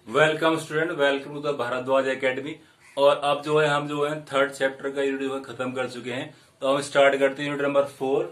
Welcome student, welcome to the Bharadwaj academy. और अब जो है हम थर्ड चैप्टर का यूनिट जो है खत्म कर चुके हैं। तो हम स्टार्ट करते हैं यूनिट नंबर 4,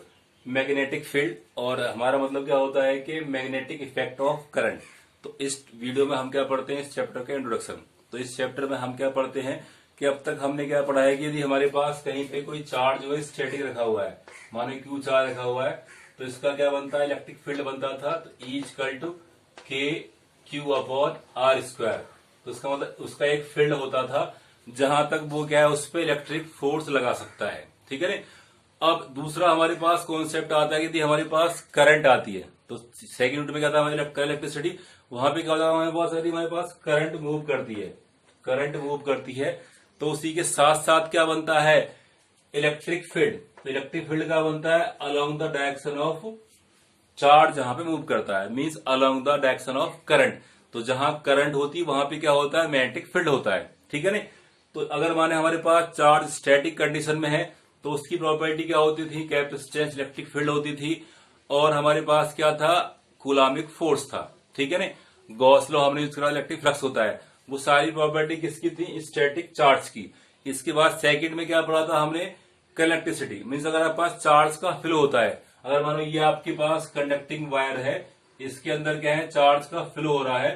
मैग्नेटिक फील्ड। और हमारा मतलब क्या होता है कि मैग्नेटिक इफेक्ट ऑफ करंट। तो इस वीडियो में हम क्या पढ़ते हैं, इस चैप्टर का इंट्रोडक्शन। तो इस चैप्टर में हम क्या पढ़ते हैं कि अब तक हमने क्या पढ़ा है कि यदि हमारे पास कहीं पे कोई चार्ज जो है स्टैटिक रखा हुआ है, मानो क्यू चार्ज रखा हुआ है, तो इसका क्या बनता है, इलेक्ट्रिक फील्ड बनता था। तो E इक्वल टू के क्यू अपॉन आर स्क्वायर। तो उसका मतलब उसका एक फील्ड होता था जहां तक वो क्या है, उस पर इलेक्ट्रिक फोर्स लगा सकता है। ठीक है ना। अब दूसरा हमारे पास कॉन्सेप्ट आता है कि यदि हमारे पास करंट आती है, तो सेकंड यूनिट में क्या था हमारे इलेक्ट्रिसिटी, वहां पे क्या होता है हमारे पास, यदि हमारे पास करंट मूव करती है, करंट मूव करती है, तो उसी के साथ साथ क्या बनता है, इलेक्ट्रिक फील्ड। तो इलेक्ट्रिक फील्ड क्या बनता है, along the direction of charge जहां पे मूव करता है, means along the direction of current. तो जहां करंट होती है वहां पे क्या होता है, मैग्नेटिक फील्ड होता है। ठीक है ना। तो अगर माने हमारे पास चार्ज स्टैटिक कंडीशन में है, तो उसकी प्रॉपर्टी क्या होती थी, कैपेसिटेंस इलेक्ट्रिक फील्ड होती थी। और हमारे पास क्या था, कूलामिक फोर्स था। ठीक है ना। गॉस लॉ हमने यूज करा, इलेक्ट्रिक फ्लक्स होता है। वो सारी प्रॉपर्टी किसकी थी, स्टैटिक चार्ज की। इसके बाद सेकंड में क्या पढ़ा था हमने, इलेक्ट्रिसिटी। मीन्स अगर आपके पास चार्ज का फ्लो होता है, अगर मानो ये आपके पास कंडक्टिंग वायर है, इसके अंदर क्या है, चार्ज का फ्लो हो रहा है,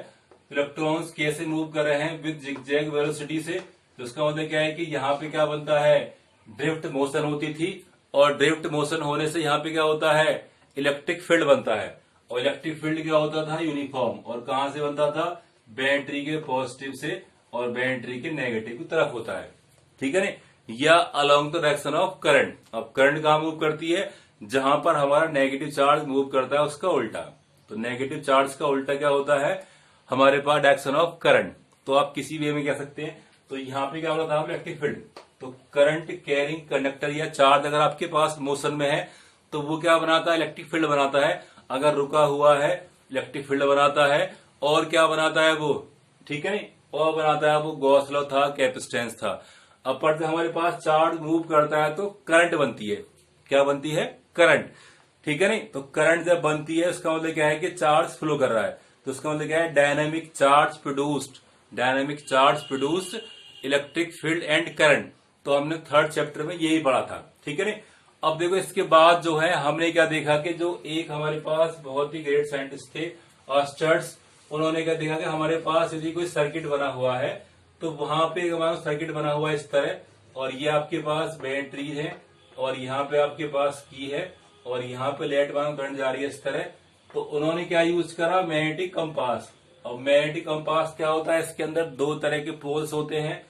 इलेक्ट्रॉन्स कैसे मूव कर रहे हैं, विद जिगजैग वेलोसिटी से। तो उसका मतलब क्या है कि यहाँ पे क्या बनता है, ड्रिफ्ट मोशन होती थी। और ड्रिफ्ट मोशन होने से यहाँ पे क्या होता है, इलेक्ट्रिक फील्ड बनता है। और इलेक्ट्रिक फील्ड क्या होता था, यूनिफॉर्म। और कहां से बनता था, बैटरी के पॉजिटिव से और बैटरी के नेगेटिव की तरफ होता है। ठीक है ना। या along the direction of current. अब करंट कहां मूव करती है, जहां पर हमारा नेगेटिव चार्ज मूव करता है उसका उल्टा। तो नेगेटिव चार्ज का उल्टा क्या होता है, हमारे पास डायरेक्शन ऑफ करंट। तो आप किसी वे में कह सकते हैं। तो यहाँ पे क्या होता था, इलेक्ट्रिक फील्ड। तो करंट कैरिंग कंडक्टर या चार्ज अगर आपके पास मोशन में है, तो वो क्या बनाता है, इलेक्ट्रिक फील्ड बनाता है। अगर रुका हुआ है, इलेक्ट्रिक फील्ड बनाता है। और क्या बनाता है वो, ठीक है नहीं, और बनाता है वो गॉस लॉ था, कैपेसिटेंस था। अपर से हमारे पास चार्ज मूव करता है तो करंट बनती है। क्या बनती है, करंट। ठीक है नहीं। तो करंट जब बनती है, उसका मतलब क्या है कि चार्ज फ्लो कर रहा है। तो उसका मतलब क्या है, dynamic charge produced, dynamic charge produced electric field and current. तो हमने थर्ड चैप्टर में यही पढ़ा था। ठीक है नहीं। अब देखो इसके बाद जो है हमने क्या देखा कि जो एक हमारे पास बहुत ही ग्रेट साइंटिस्ट थे, ऑस्टर्स, उन्होंने क्या देखा कि हमारे पास यदि कोई सर्किट बना हुआ है, तो वहां पे हमारा सर्किट बना हुआ है इस तरह, और ये आपके पास बैटरी है, और यहाँ पे आपके पास की है, और यहाँ पे लेट वाला करंट जा रही है इस तरह। तो उन्होंने क्या यूज करा, मैग्नेटिक कंपास। और मैग्नेटिक कंपास क्या होता है, इसके अंदर दो तरह के पोल्स होते हैं,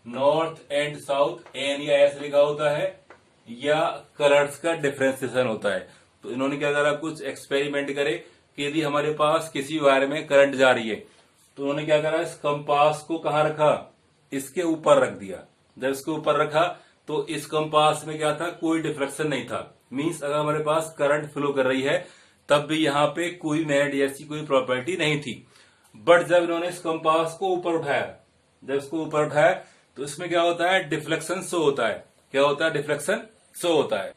नॉर्थ एंड साउथ, एन या एस लिखा होता है, या कलर्स का डिफ्रेंसिएशन होता है। तो इन्होंने क्या करा, कुछ एक्सपेरिमेंट करे कि यदि हमारे पास किसी वायर में करंट जा रही है, तो उन्होंने क्या करा, इस कंपास को कहां रखा, इसके ऊपर रख दिया। जब इसके ऊपर रखा, तो इस कंपास में क्या था, कोई डिफ्लेक्शन नहीं था। मींस अगर हमारे पास करंट फ्लो कर रही है, तब भी यहाँ पे कोई मैग्नेट जैसी कोई प्रॉपर्टी नहीं थी। बट जब इन्होंने इस कंपास को ऊपर उठाया, जब इसको ऊपर उठाया, तो इसमें क्या होता है, डिफ्लेक्शन शो होता है। क्या होता है, डिफ्लेक्शन शो होता है।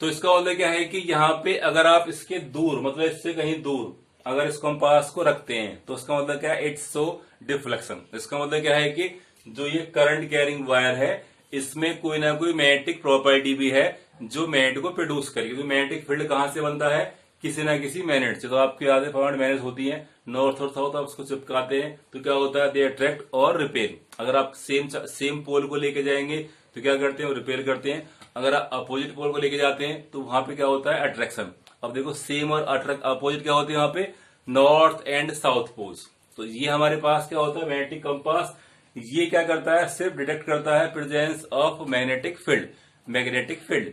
तो इसका मतलब क्या है कि यहाँ पे अगर आप इसके दूर, मतलब इससे कहीं दूर अगर इस कंपास को रखते हैं, तो इसका मतलब क्या है, इट्स शो डिफ्लेक्शन। इसका मतलब क्या है कि जो ये करंट कैरिंग वायर है, इसमें कोई ना कोई मैग्नेटिक प्रॉपर्टी भी है जो मैग्नेट को प्रोड्यूस करेगी। तो मैग्नेटिक फील्ड कहां से बनता है, किसी ना किसी मैग्नेट से। तो आपकी आधे फॉर्मेट मैग्नेट होती है, नॉर्थ और साउथ, आप उसको चिपकाते हैं तो क्या होता है, दे अट्रैक्ट और रिपेल। अगर आप सेम पोल को लेके जाएंगे तो क्या करते हैं, रिपेल करते हैं। अगर आप अपोजिट पोल को लेके जाते हैं तो वहां पे क्या होता है, अट्रैक्शन। अब देखो सेम और अपोजिट क्या होते हैं वहां पे, नॉर्थ एंड साउथ पोल्स। तो ये हमारे पास क्या होता है, मैग्नेटिक कंपास। ये क्या करता है, सिर्फ डिटेक्ट करता है presence of magnetic field, magnetic field.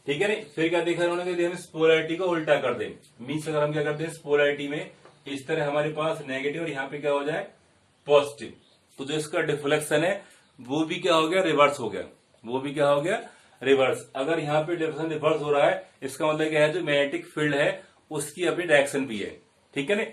ठीक है नहीं। फिर क्या देखा उन्होंने कि हम इस पोलैरिटी को उल्टा कर दें। मीन्स अगर हम क्या करते हैं, इस पोलैरिटी में इस तरह हमारे पास नेगेटिव और यहाँ पे क्या हो जाए, पॉजिटिव। तो जो इसका डिफ्लेक्शन है वो भी क्या हो गया, रिवर्स हो गया। वो भी क्या हो गया, रिवर्स। अगर यहाँ पे डिफ्लेक्शन रिवर्स हो रहा है, इसका मतलब क्या है, जो मैग्नेटिक फील्ड है उसकी अपनी डायरेक्शन भी है। ठीक है ना।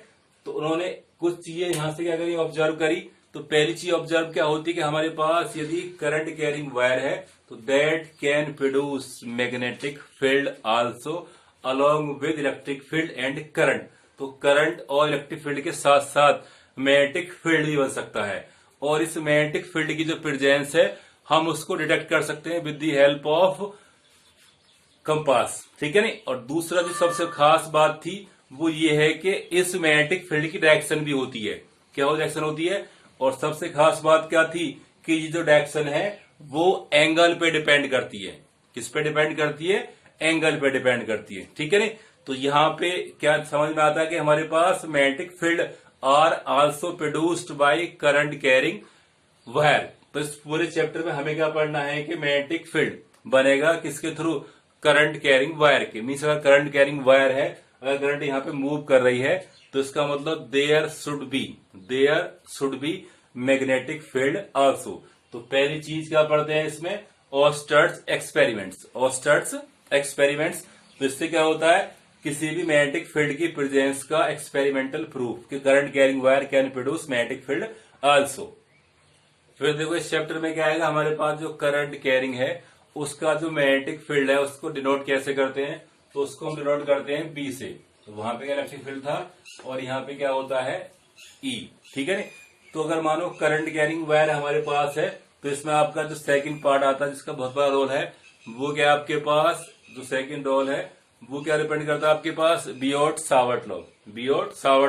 तो उन्होंने कुछ चीजें यहां से क्या करी, ऑब्जर्व करी। तो पहली चीज ऑब्जर्व क्या होती है कि हमारे पास यदि करंट कैरिंग वायर है, तो that can produce magnetic field also along with electric field and current. तो करंट और इलेक्ट्रिक फील्ड के साथ साथ मैग्नेटिक फील्ड भी बन सकता है। और इस मैग्नेटिक फील्ड की जो प्रेजेंस है हम उसको डिटेक्ट कर सकते हैं with the help of compass, ठीक है नहीं। और दूसरा जो सबसे खास बात थी वो ये है कि इस मैग्नेटिक फील्ड की डायरेक्शन भी होती है। क्या वो डायरेक्शन होती है? और सबसे खास बात क्या थी कि ये जो डायरेक्शन है वो एंगल पे डिपेंड करती है। किस पे डिपेंड करती है? एंगल पे डिपेंड करती है, ठीक है नहीं। तो यहाँ पे क्या समझ में आता है कि हमारे पास magnetic field are also produced by current carrying wire. तो इस पूरे चैप्टर में हमें क्या पढ़ना है कि मैग्नेटिक फील्ड बनेगा किसके थ्रू? करंट कैरिंग वायर के। मीन्स अगर करंट कैरिंग वायर है, अगर करंट यहाँ पे मूव कर रही है तो इसका मतलब there should be magnetic field also. तो पहली चीज क्या पढ़ते हैं इसमें? Oersted's experiments. तो इससे क्या होता है? किसी भी मैग्नेटिक फील्ड की प्रेजेंस का एक्सपेरिमेंटल प्रूफ कि current carrying wire can produce magnetic field also. फिर देखो इस चैप्टर में क्या आएगा, हमारे पास जो करंट कैरिंग है उसका जो मैग्नेटिक फील्ड है उसको डिनोट कैसे करते हैं? तो उसको हम डिनोट करते हैं बी से। तो वहां पे इलेक्ट्रिक फील्ड था और यहाँ पे क्या होता है? ई, ठीक है नहीं। तो अगर मानो करंट कैरिंग वायर हमारे पास है तो इसमें आपका जो सेकंड पार्ट आता है जिसका बहुत बड़ा रोल है वो क्या आपके पास जो सेकंड रोल है वो क्या डिपेंड करता है आपके पास? बियोट-सावर्ट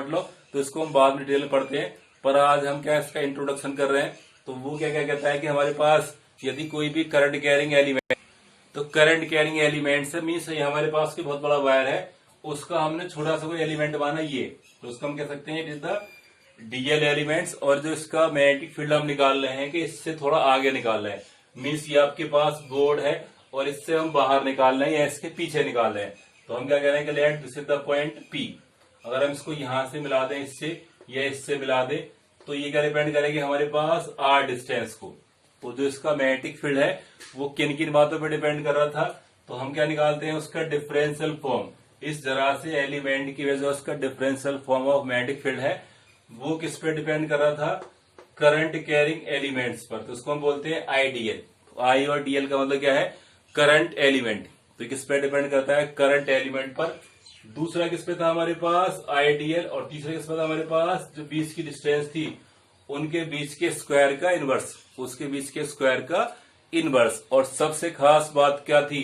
लॉ। तो इसको हम बाद में डिटेल में पढ़ते हैं, पर आज हम क्या इसका इंट्रोडक्शन कर रहे हैं। तो वो क्या क्या कहता है कि हमारे पास यदि कोई भी करंट कैरिंग एलिमेंट, तो करंट कैरिंग एलिमेंट से मीन्स हमारे पास कोई बहुत बड़ा वायर है उसका हमने छोटा सा कोई एलिमेंट माना ये, तो उसको हम कह सकते हैं it is the DL elements. और जो इसका मैग्नेटिक फील्ड हम निकाल रहे हैं कि इससे थोड़ा आगे निकाल रहे हैं, मीन्स ये आपके पास बोर्ड है और इससे हम बाहर निकाल रहे हैं या इसके पीछे निकाल रहे हैं। तो हम क्या कह रहे हैं कि let this is the point P. अगर हम इसको यहां से मिला दें इससे या इससे मिला दें तो ये क्या डिपेंड करेगी हमारे पास? आर डिस्टेंस को। तो जो इसका मैग्नेटिक फील्ड है वो किन किन बातों पर डिपेंड कर रहा था? तो हम क्या निकालते हैं उसका डिफरेंशियल फॉर्म। इस जरा से एलिमेंट की वजह उसका differential form of magnetic field है वो किस पे डिपेंड कर रहा था? करंट कैरिंग एलिमेंट्स पर। तो उसको हम बोलते हैं आईडीएल। तो आई और डीएल का मतलब क्या है? Current element. तो किस पे डिपेंड करता है? करंट एलिमेंट पर। दूसरा किस पे था हमारे पास? आईडीएल। और तीसरा किस पे था हमारे पास? जो बीच की डिस्टेंस थी उनके बीच के स्क्वायर का इनवर्स, उसके बीच के स्क्वायर का इनवर्स। और सबसे खास बात क्या थी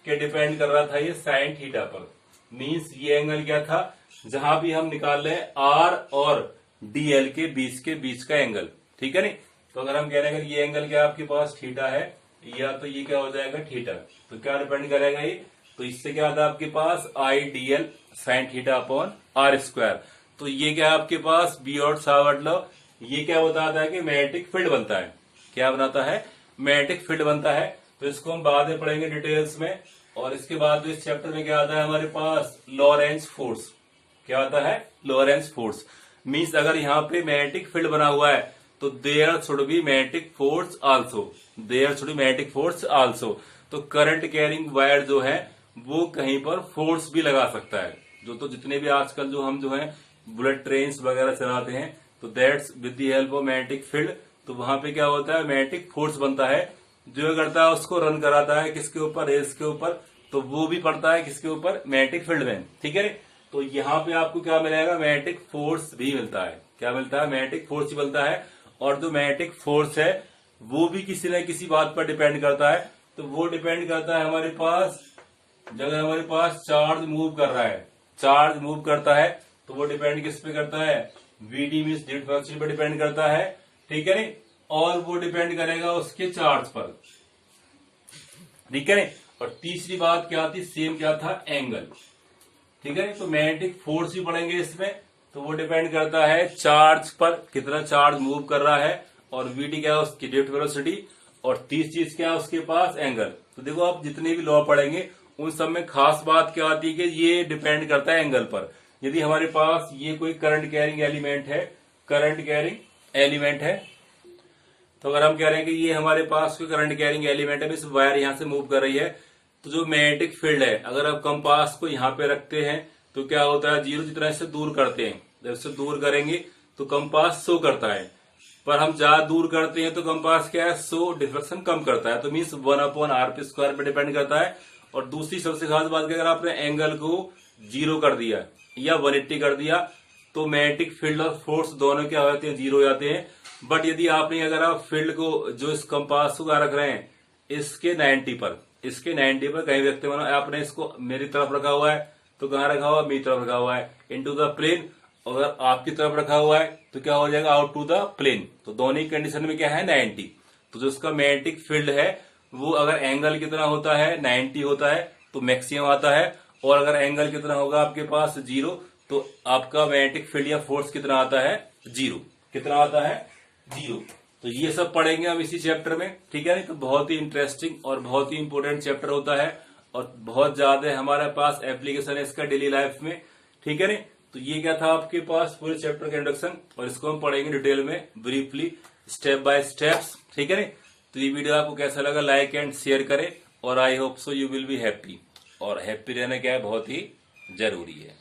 कि डिपेंड कर रहा था ये साइन थीटा पर। मीन्स ये एंगल क्या था? जहां भी हम निकाल रहे हैं आर और डीएल के बीच का एंगल, ठीक है नहीं। तो अगर हम कह रहे हैं ये एंगल क्या आपके पास थीटा है या तो ये क्या हो जाएगा? थीटा। तो क्या डिपेंड करेगा ये? तो इससे क्या आता है आपके पास? I DL sine theta upon R square. तो ये क्या आपके पास? बियोट-सावर्ट लॉ। ये क्या बताता है कि मैग्नेटिक फील्ड बनता है। क्या बनाता है? मैग्नेटिक फील्ड बनता है। तो इसको हम बाद में पढ़ेंगे डिटेल्स में। और इसके बाद इस चैप्टर में क्या आता है हमारे पास? Lawrence force. क्या आता है? Lawrence force. मीन्स अगर यहाँ पे मैग्नेटिक फील्ड बना हुआ है तो there should be magnetic force also. तो करंट कैरिंग वायर जो है वो कहीं पर फोर्स भी लगा सकता है। तो जितने भी आजकल जो हम जो है बुलेट ट्रेन वगैरह चलाते हैं तो that's with the help of magnetic field. तो वहां पे क्या होता है? मैग्नेटिक फोर्स बनता है जो करता है उसको रन कराता है किसके ऊपर? रेल्स के ऊपर। तो वो भी पड़ता है किसके ऊपर? मैग्नेटिक फील्ड में, ठीक है। तो यहाँ पे आपको क्या मिलेगा? मैग्नेटिक फोर्स भी मिलता है। क्या मिलता है? मैग्नेटिक फोर्स ही मिलता है। और जो मैग्नेटिक फोर्स है वो भी किसी न किसी बात पर डिपेंड करता है। तो वो डिपेंड करता है हमारे पास जब हमारे पास चार्ज मूव करता है तो वो डिपेंड किस पे करता है? वीडी मीन्स ड्यूटी वेलोसिटी पर डिपेंड करता है, ठीक है नहीं। और वो डिपेंड करेगा उसके चार्ज पर, ठीक है। और तीसरी बात क्या थी? सेम क्या था? एंगल, ठीक है। तो मैग्नेटिक फोर्स भी पढ़ेंगे इसमें। तो वो डिपेंड करता है चार्ज पर, कितना चार्ज मूव कर रहा है। और वीडी क्या है? उसकी ड्यूटी वेलोसिटी। और तीसरी चीज क्या है उसके पास? एंगल। तो देखो आप जितने भी लॉ पढ़ेंगे उन सब में खास बात क्या आती है कि ये डिपेंड करता है एंगल पर। यदि हमारे पास ये कोई करंट कैरिंग एलिमेंट है तो अगर हम कह रहे हैं कि ये हमारे पास कोई करंट कैरिंग एलिमेंट है, इस वायर यहां से मूव कर रही है, तो जो मैग्नेटिक फील्ड है अगर आप कंपास को यहाँ पे रखते हैं तो क्या होता है? जीरो जितना इससे दूर करते हैं, जब इससे दूर करेंगे तो कंपास शो करता है। पर हम ज्यादा दूर करते हैं तो कंपास क्या है? शो डिफ्लेक्शन कम करता है। तो मीन्स 1/r पे स्क्वायर पे डिपेंड करता है। और दूसरी सबसे खास बात कि अगर आपने एंगल को 0 कर दिया या 180 कर दिया तो मैग्नेटिक फील्ड और फोर्स दोनों क्या हो जाते हैं, जीरो हो जाते हैं। बट यदि आपने अगर आप फील्ड को जो इस कंपास को रख रहे हैं इसके 90 पर, कहीं व्यक्ति मानो आपने इसको मेरी तरफ रखा हुआ है तो कहाँ रखा हुआ है, मेरी तरफ रखा हुआ है, इनटू द प्लेन। अगर आपकी तरफ रखा हुआ है तो क्या हो जाएगा, आउट टू द प्लेन। तो दोनों ही कंडीशन में क्या है, 90। तो जो इसका मैग्नेटिक फील्ड है वो अगर एंगल कितना होता है, 90 होता है तो मैक्सिमम आता है, और अगर एंगल कितना होगा आपके पास, 0, तो आपका मैग्नेटिक फील्ड या फोर्स कितना आता है, 0। कितना आता है, 0। तो ये सब पढ़ेंगे हम इसी चैप्टर में, ठीक है। तो बहुत ही इंटरेस्टिंग और बहुत ही इंपोर्टेंट चैप्टर होता है और बहुत ज्यादा हमारे पास एप्लीकेशन है इसका डेली लाइफ में, ठीक है ना। तो ये क्या था आपके पास पूरे चैप्टर का इंट्रोडक्शन, और इसको हम पढ़ेंगे डिटेल में, ब्रीफली, स्टेप बाय स्टेप्स, ठीक है ना। तो ये वीडियो आपको कैसा लगा, लाइक एंड शेयर करें, और I hope so you will be happy. और हैप्पी रहना क्या है, बहुत ही जरूरी है।